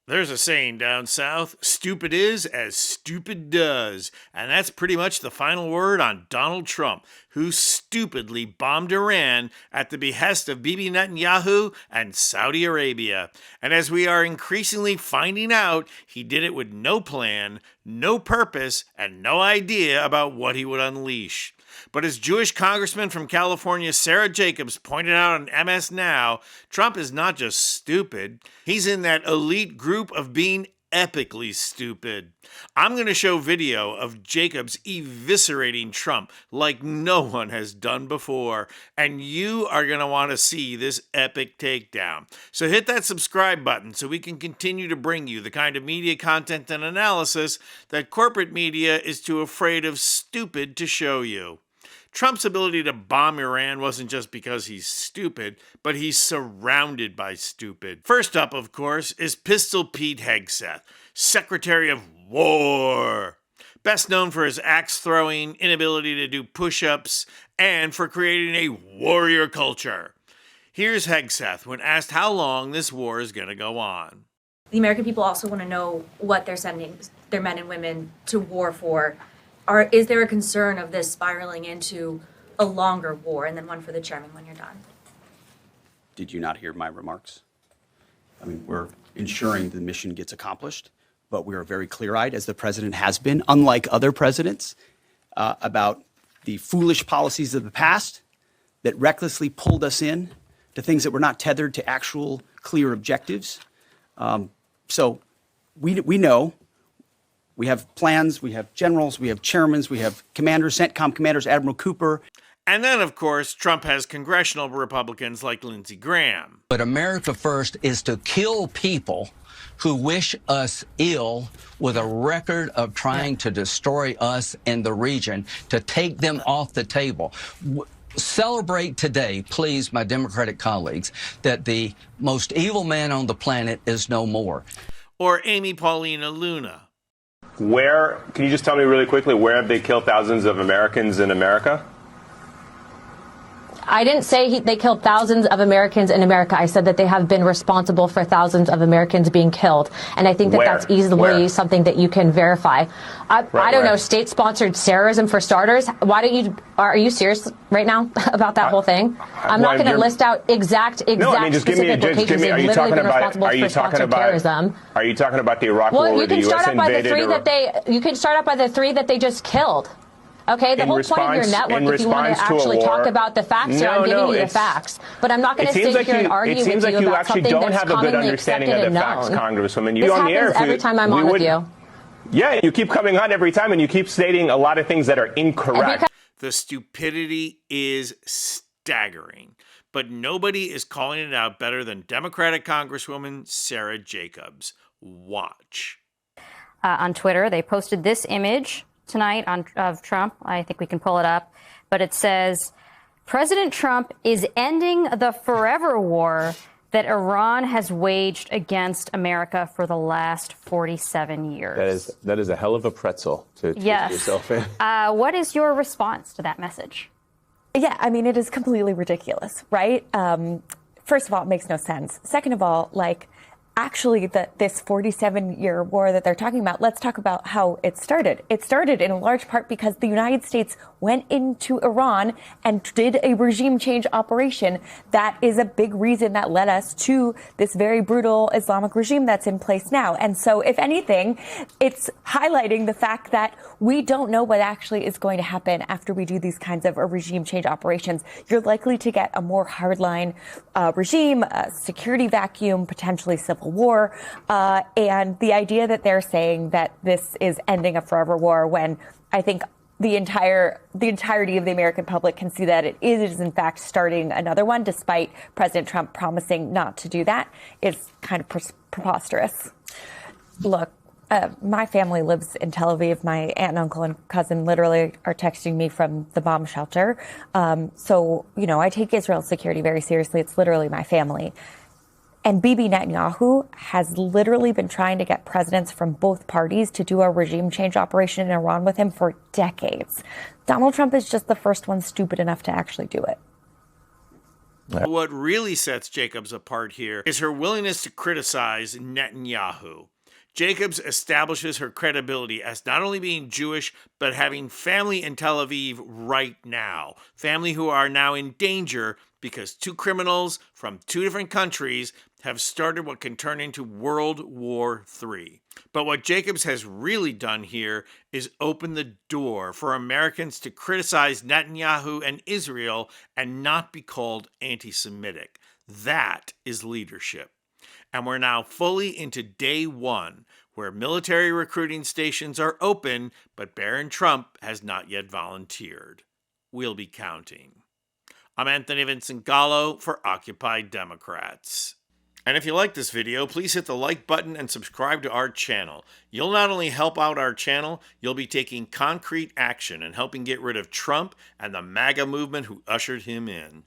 There's a saying down south, stupid is as stupid does. And that's pretty much the final word on Donald Trump, who stupidly bombed Iran at the behest of Bibi Netanyahu and Saudi Arabia. And as we are increasingly finding out, he did it with no plan, no purpose, and no idea about what he would unleash. But as Jewish Congressman from California Sarah Jacobs pointed out on MS Now, Trump is not just stupid, he's in that elite group of being epically stupid. I'm going to show video of Jacobs eviscerating Trump like no one has done before, and you are going to want to see this epic takedown. So hit that subscribe button so we can continue to bring you the kind of media content and analysis that corporate media is too afraid of stupid to show you. Trump's ability to bomb Iran wasn't just because he's stupid, but he's surrounded by stupid. First up, of course, is Pistol Pete Hegseth, Secretary of War. Best known for his axe throwing, inability to do push-ups, and for creating a warrior culture. Here's Hegseth when asked how long this war is going to go on. The American people also want to know what they're sending their men and women to war for. Is there a concern of this spiraling into a longer war? And then one for the chairman when you're done. Did you not hear my remarks? I mean, we're ensuring the mission gets accomplished, but we are very clear-eyed, as the president has been, unlike other presidents, about the foolish policies of the past that recklessly pulled us in to things that were not tethered to actual clear objectives. So we know. We have plans, we have generals, we have chairmen, we have commanders, CENTCOM commanders, Admiral Cooper. And then, of course, Trump has congressional Republicans like Lindsey Graham. But America First is to kill people who wish us ill with a record of trying to destroy us in the region, to take them off the table. Celebrate today, please, my Democratic colleagues, that the most evil man on the planet is no more. Or Amy Paulina Luna. Can you just tell me really quickly, where have they killed thousands of Americans in America? I didn't say they killed thousands of Americans in America. I said that they have been responsible for thousands of Americans being killed. And I think that that's easily something that you can verify. I don't know, state-sponsored terrorism for starters. Are you serious right now about that whole thing? I'm not going to list out exact specific locations. They've literally been responsible for sponsored terrorism. Are you talking about the Iraq war where the U.S. invaded Iraq? You can start out by the three that they just killed. Okay, the whole point of your network, if you want to actually talk about the facts here, I'm giving you the facts. But I'm not going to sit here and argue with you about something that's commonly accepted and known. Congresswoman. This happens every time I'm on with you. Yeah, you keep coming on every time, and you keep stating a lot of things that are incorrect. The stupidity is staggering, but nobody is calling it out better than Democratic Congresswoman Sarah Jacobs. Watch. On Twitter, they posted this image tonight of Trump. I think we can pull it up, but it says, President Trump is ending the forever war that Iran has waged against America for the last 47 years. That is a hell of a pretzel to twist yourself in. What is your response to that message? Yeah, I mean, it is completely ridiculous, right? First of all, it makes no sense. Second of all, actually, this 47-year war that they're talking about, let's talk about how it started. It started in large part because the United States went into Iran and did a regime change operation. That is a big reason that led us to this very brutal Islamic regime that's in place now. And so, if anything, it's highlighting the fact that we don't know what actually is going to happen after we do these kinds of regime change operations. You're likely to get a more hardline regime, a security vacuum, potentially civil war, and the idea that they're saying that this is ending a forever war when I think the entirety of the American public can see that it is in fact starting another one, despite President Trump promising not to do that, is kind of preposterous. Look, my family lives in Tel Aviv. My aunt and uncle and cousin literally are texting me from the bomb shelter. So, I take Israel's security very seriously. It's literally my family. And Bibi Netanyahu has literally been trying to get presidents from both parties to do a regime change operation in Iran with him for decades. Donald Trump is just the first one stupid enough to actually do it. What really sets Jacobs apart here is her willingness to criticize Netanyahu. Jacobs establishes her credibility as not only being Jewish, but having family in Tel Aviv right now. Family who are now in danger because two criminals from two different countries have started what can turn into World War III. But what Jacobs has really done here is open the door for Americans to criticize Netanyahu and Israel and not be called anti-Semitic. That is leadership. And we're now fully into day one, where military recruiting stations are open, but Barron Trump has not yet volunteered. We'll be counting. I'm Anthony Vincent Gallo for Occupy Democrats. And if you like this video, please hit the like button and subscribe to our channel. You'll not only help out our channel, you'll be taking concrete action and helping get rid of Trump and the MAGA movement who ushered him in.